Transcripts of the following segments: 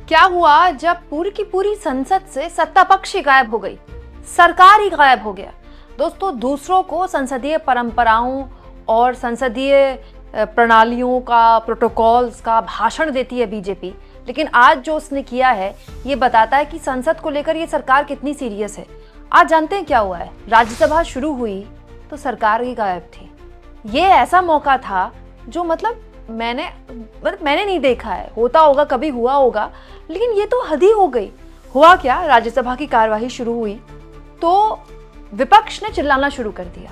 क्या हुआ जब पूरी की पूरी संसद से सत्ता पक्ष ही गायब हो गई, सरकार ही गायब हो गया। दोस्तों, दूसरों को संसदीय परंपराओं और संसदीय प्रणालियों का, प्रोटोकॉल्स का भाषण देती है बीजेपी, लेकिन आज जो उसने किया है ये बताता है कि संसद को लेकर ये सरकार कितनी सीरियस है। आज जानते हैं क्या हुआ है, राज्यसभा शुरू हुई तो सरकार ही गायब थी। ये ऐसा मौका था जो मैंने नहीं देखा है, होता होगा, कभी हुआ होगा, लेकिन ये तो हद ही हो गई। हुआ क्या, राज्यसभा की कार्यवाही शुरू हुई तो विपक्ष ने चिल्लाना शुरू कर दिया,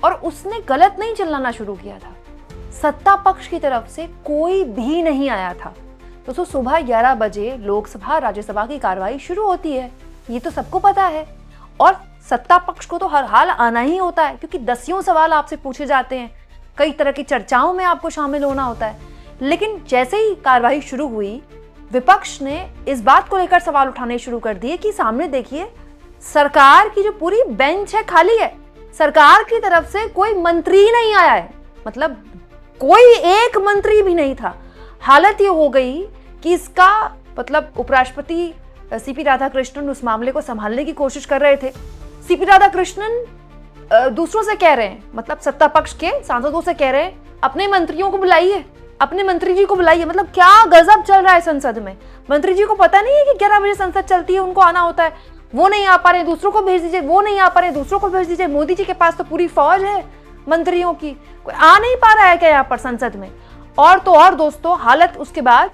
और उसने गलत नहीं चिल्लाना शुरू किया था, सत्ता पक्ष की तरफ से कोई भी नहीं आया था। दोस्तों, सुबह 11 बजे लोकसभा राज्यसभा की कार्यवाही शुरू होती है, ये तो सबको पता है, और सत्ता पक्ष को तो हर हाल आना ही होता है, क्योंकि दसियों सवाल आपसे पूछे जाते हैं, कई तरह की चर्चाओं में आपको शामिल होना होता है। लेकिन जैसे ही कार्यवाही शुरू हुई, विपक्ष ने इस बात को लेकर सवाल उठाने शुरू कर दिए कि सामने देखिए, सरकार की जो पूरी बेंच है खाली है, सरकार की तरफ से कोई मंत्री नहीं आया है, कोई एक मंत्री भी नहीं था। हालत ये हो गई कि इसका उपराष्ट्रपति सीपी राधाकृष्णन उस मामले को संभालने की कोशिश कर रहे थे। सीपी राधाकृष्णन दूसरों से कह रहे हैं, सत्ता पक्ष के सांसदों से कह रहे हैं, अपने मंत्रियों को बुलाइए, अपने मंत्री जी को बुलाइए। क्या गजब चल रहा है संसद में। मंत्री जी को पता नहीं है कि 11 बजे संसद चलती है, उनको आना होता है, वो नहीं आ पा रहे, दूसरों को भेज दीजिए, वो नहीं आ पा रहे, दूसरों को भेज दीजिए। मोदी जी के पास तो पूरी फौज है मंत्रियों की, कोई आ नहीं पा रहा है क्या यहाँ पर संसद में। और तो और दोस्तों, हालत उसके बाद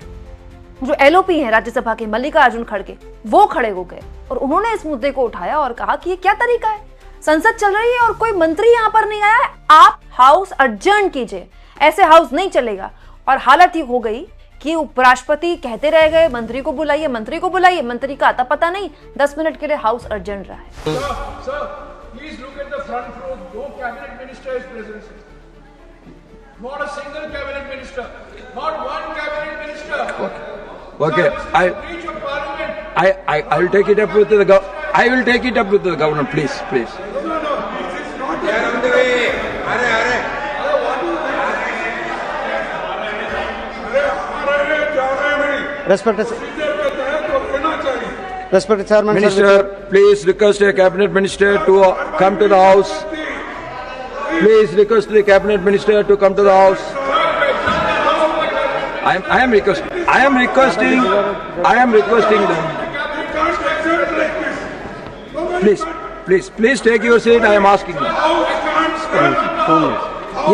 जो एलओपी है राज्यसभा के, मल्लिकार्जुन खड़गे, वो खड़े हो गए और उन्होंने इस मुद्दे को उठाया और कहा कि ये क्या तरीका है, संसद चल रही है और कोई मंत्री यहाँ पर नहीं आया है, आप हाउस अडजर्न कीजिए, ऐसे हाउस नहीं चलेगा। और हालत ये हो गई कि उपराष्ट्रपति कहते रह गए, मंत्री को बुलाइए, मंत्री को बुलाइए, मंत्री का आता पता नहीं, 10 मिनट के लिए हाउस अडजर्न रहा है। Please look at the front row. No cabinet minister is present. Not a single cabinet minister. Not one cabinet minister. Okay. Sir, breach of parliament. I will take it up with the I will take it up with the governor. Please. No. This is not. They are on the way. Arre. Respected Chairman. Minister, please request a cabinet minister to come to the house. Please request the cabinet minister to come to the house. I am requesting them. Please take your seat. I am asking you.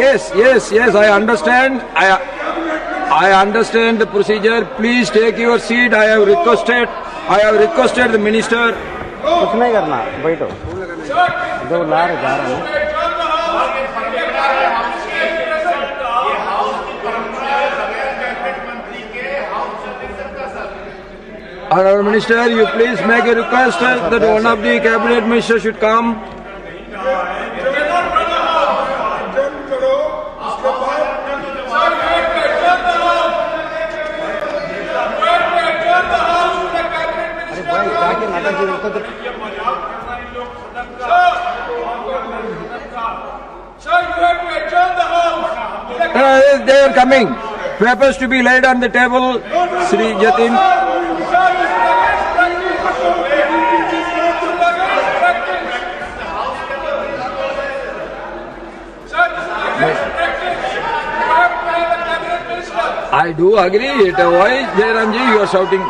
Yes. I understand. I understand the procedure. Please take your seat. I have requested the minister. कुछ नहीं करना, बैठो। जो ला रहे जा रहे हैं। Honourable Minister, you please make a request that one of the cabinet ministers should come. They are coming. Papers to be laid on the table, Sri Jatin. I do agree. Why, Jairamji, you are shouting?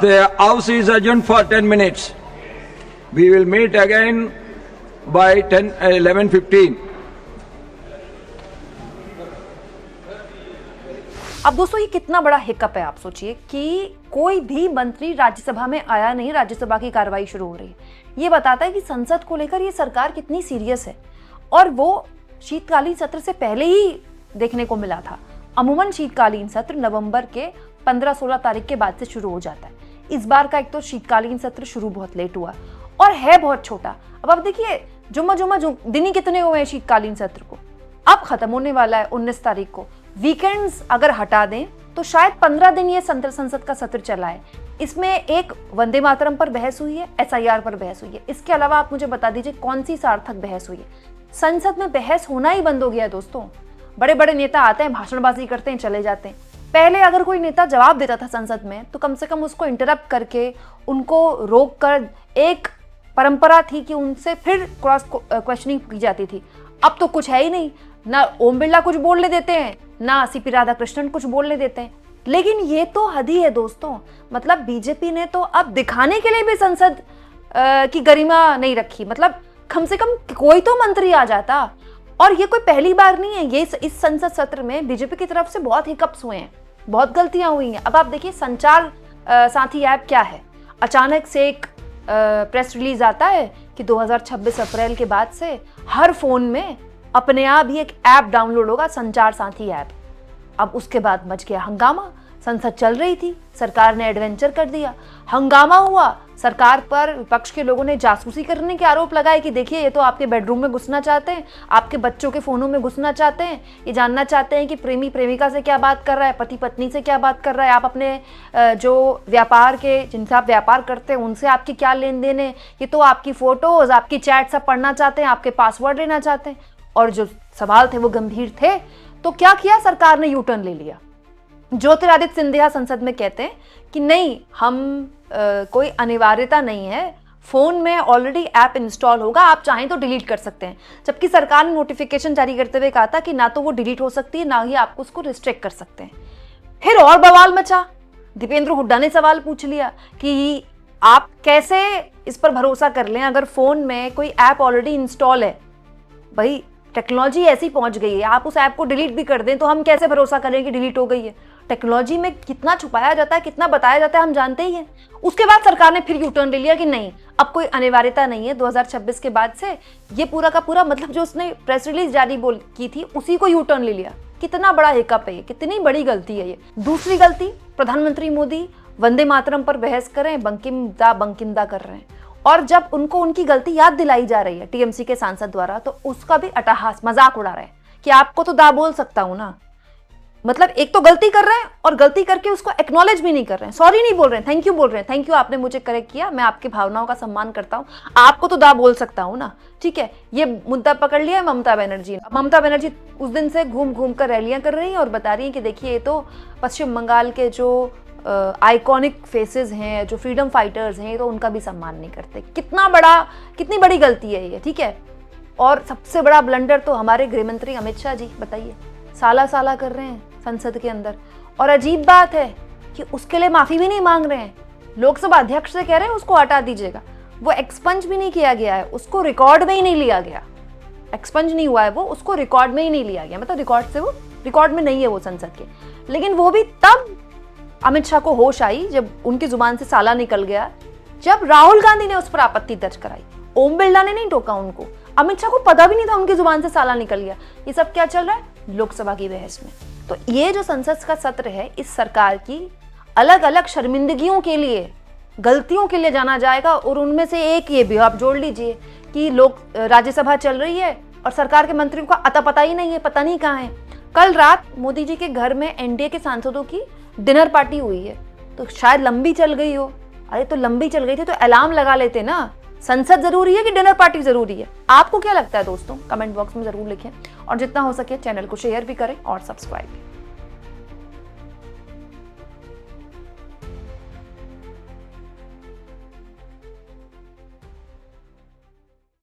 The House is adjourned for 10 minutes. We will meet again by 11:15. अब दोस्तों ये कितना बड़ा hiccup है, आप सोचिए कि कोई भी मंत्री राज्यसभा में आया नहीं, राज्यसभा की कार्रवाई शुरू हो रही है। ये बताता है कि संसद को लेकर ये सरकार कितनी सीरियस है, और वो शीतकालीन सत्र से पहले ही देखने को मिला था। अमूमन शीतकालीन सत्र नवंबर के 15-16 तारीख के बाद से शुरू हो जाता है। इस बार का एक तो शीतकालीन सत्र शुरू बहुत लेट हुआ और है बहुत छोटा। अब आप देखिए जुम्मा दिन ही कितने हुए हैं शीतकालीन सत्र को, अब खत्म होने वाला है 19 तारीख को। वीकेंड्स अगर हटा दें तो शायद 15 दिन ये संसद का सत्र चला है। इसमें एक वंदे मातरम पर बहस हुई है, SIR पर बहस हुई है। इसके अलावा आप मुझे बता दीजिए कौन सी सार्थक बहस हुई है। संसद में बहस होना ही बंद हो गया है दोस्तों। बड़े बड़े नेता आते हैं, भाषणबाजी करते हैं, चले जाते हैं। पहले अगर कोई नेता जवाब देता था संसद में तो कम से कम उसको इंटरप्ट करके, उनको रोक कर, एक परंपरा थी कि उनसे फिर क्रॉस क्वेश्चनिंग की जाती थी। अब तो कुछ है ही नहीं, ना ओम बिरला कुछ बोलने देते हैं, ना CP राधाकृष्णन कुछ बोलने देते हैं। लेकिन ये तो हद ही है दोस्तों। मतलब बीजेपी ने तो अब दिखाने के लिए भी संसद की गरिमा नहीं रखी। मतलब कम से कम कोई तो मंत्री आ जाता। और ये कोई पहली बार नहीं है, ये इस संसद सत्र में बीजेपी की तरफ से बहुत हिकअप्स हुए हैं, बहुत गलतियां हुई हैं। अब आप देखिए संचार साथी ऐप क्या है। अचानक से एक प्रेस रिलीज आता है कि 2026 अप्रैल के बाद से हर फोन में अपने आप ही एक ऐप डाउनलोड होगा, संचार साथी ऐप। अब उसके बाद मच गया हंगामा। संसद चल रही थी, सरकार ने एडवेंचर कर दिया, हंगामा हुआ। सरकार पर विपक्ष के लोगों ने जासूसी करने के आरोप लगाए कि देखिए ये तो आपके बेडरूम में घुसना चाहते हैं, आपके बच्चों के फोनों में घुसना चाहते हैं, ये जानना चाहते हैं कि प्रेमी प्रेमिका से क्या बात कर रहा है, पति पत्नी से क्या बात कर रहा है, आप अपने जो व्यापार के जिनसे आप व्यापार करते हैं उनसे आपकी क्या लेन देन है, ये तो आपकी फोटोज, आपकी चैट सब पढ़ना चाहते हैं, आपके पासवर्ड लेना चाहते हैं। और जो सवाल थे वो गंभीर थे, तो क्या किया सरकार ने? यूटर्न ले लिया। ज्योतिरादित्य सिंधिया संसद में कहते हैं कि नहीं, हम कोई अनिवार्यता नहीं है, फोन में ऑलरेडी ऐप इंस्टॉल होगा, आप चाहें तो डिलीट कर सकते हैं। जबकि सरकार ने नोटिफिकेशन जारी करते हुए कहा था कि ना तो वो डिलीट हो सकती है, ना ही आप उसको रिस्ट्रिक्ट कर सकते हैं। फिर और बवाल मचा। दीपेंद्र हुड्डा ने सवाल पूछ लिया कि आप कैसे इस पर भरोसा कर लें अगर फोन में कोई ऐप ऑलरेडी इंस्टॉल है। भाई टेक्नोलॉजी ऐसी पहुंच गई है, आप उस ऐप को डिलीट भी कर दें तो हम कैसे भरोसा करें कि डिलीट हो गई है। टेक्नोलॉजी में कितना छुपाया जाता है, कितना बताया जाता है, हम जानते ही हैं। उसके बाद सरकार ने फिर यूटर्न ले लिया कि नहीं, अब कोई अनिवार्यता नहीं है। 2026 के बाद से ये पूरा का पूरा, मतलब जो उसने प्रेस रिलीज जारी की थी उसी को यूटर्न ले लिया। कितना बड़ा हिकअप है ये, कितनी बड़ी गलती है ये। दूसरी गलती, प्रधानमंत्री मोदी वंदे मातरम पर बहस कर रहे हैं, बंकिमदा कर रहे हैं, और जब उनको उनकी गलती याद दिलाई जा रही है TMC के सांसद द्वारा तो उसका भी अट्टहास, मजाक उड़ा रहे हैं कि आपको तो दा बोल सकता हूं ना। मतलब एक तो गलती कर रहे हैं और गलती करके उसको एक्नॉलेज भी नहीं कर रहे हैं, सॉरी नहीं बोल रहे हैं, थैंक यू बोल रहे हैं, थैंक यू आपने मुझे करेक्ट किया, मैं आपकी भावनाओं का सम्मान करता हूं, आपको तो दा बोल सकता हूं ना। ठीक है, ये मुद्दा पकड़ लिया है ममता बनर्जी। ममता बनर्जी उस दिन से घूम घूम कर रैलियां कर रही हैं और बता रही हैं कि देखिए ये तो पश्चिम बंगाल के जो आइकॉनिक फेसेस हैं, जो फ्रीडम फाइटर्स हैं, तो उनका भी सम्मान नहीं करते। कितनी बड़ी गलती है ये। ठीक है, और सबसे बड़ा ब्लंडर तो हमारे गृह मंत्री अमित शाह जी, बताइए, साला कर रहे हैं संसद के अंदर। और अजीब बात है कि उसके लिए माफी भी नहीं मांग रहे हैं। लोकसभा अध्यक्ष से कह रहे हैं उसको हटा दीजिएगा, वो एक्सपंज भी नहीं किया गया है, उसको रिकॉर्ड में ही नहीं लिया गया। एक्सपंज नहीं हुआ है वो, उसको रिकॉर्ड में ही नहीं लिया गया, मतलब रिकॉर्ड में नहीं है वो संसद के। लेकिन वो भी तब अमित शाह को होश आई जब उनकी जुबान से साला निकल गया, जब राहुल गांधी ने उस पर आपत्ति दर्ज कराई। ओम बिरला ने नहीं टोका उनको, अमित शाह को पता भी नहीं था उनकी जुबान से साला निकल गया। ये सब क्या चल रहा है? लोकसभा की बहस में। तो ये जो संसद का सत्र है, इस सरकार की अलग अलग शर्मिंदगियों के लिए, गलतियों के लिए जाना जाएगा। और उनमें से एक ये भी आप जोड़ लीजिए कि राज्यसभा चल रही है और सरकार के मंत्रियों का अता पता ही नहीं है, पता नहीं कहाँ है। कल रात मोदी जी के घर में NDA के सांसदों की डिनर पार्टी हुई है, तो शायद लंबी चल गई हो। अरे तो लंबी चल गई थी तो अलार्म लगा लेते ना। संसद जरूरी है कि डिनर पार्टी जरूरी है? आपको क्या लगता है दोस्तों? कमेंट बॉक्स में जरूर लिखें और जितना हो सके चैनल को शेयर भी करें और सब्सक्राइब भी।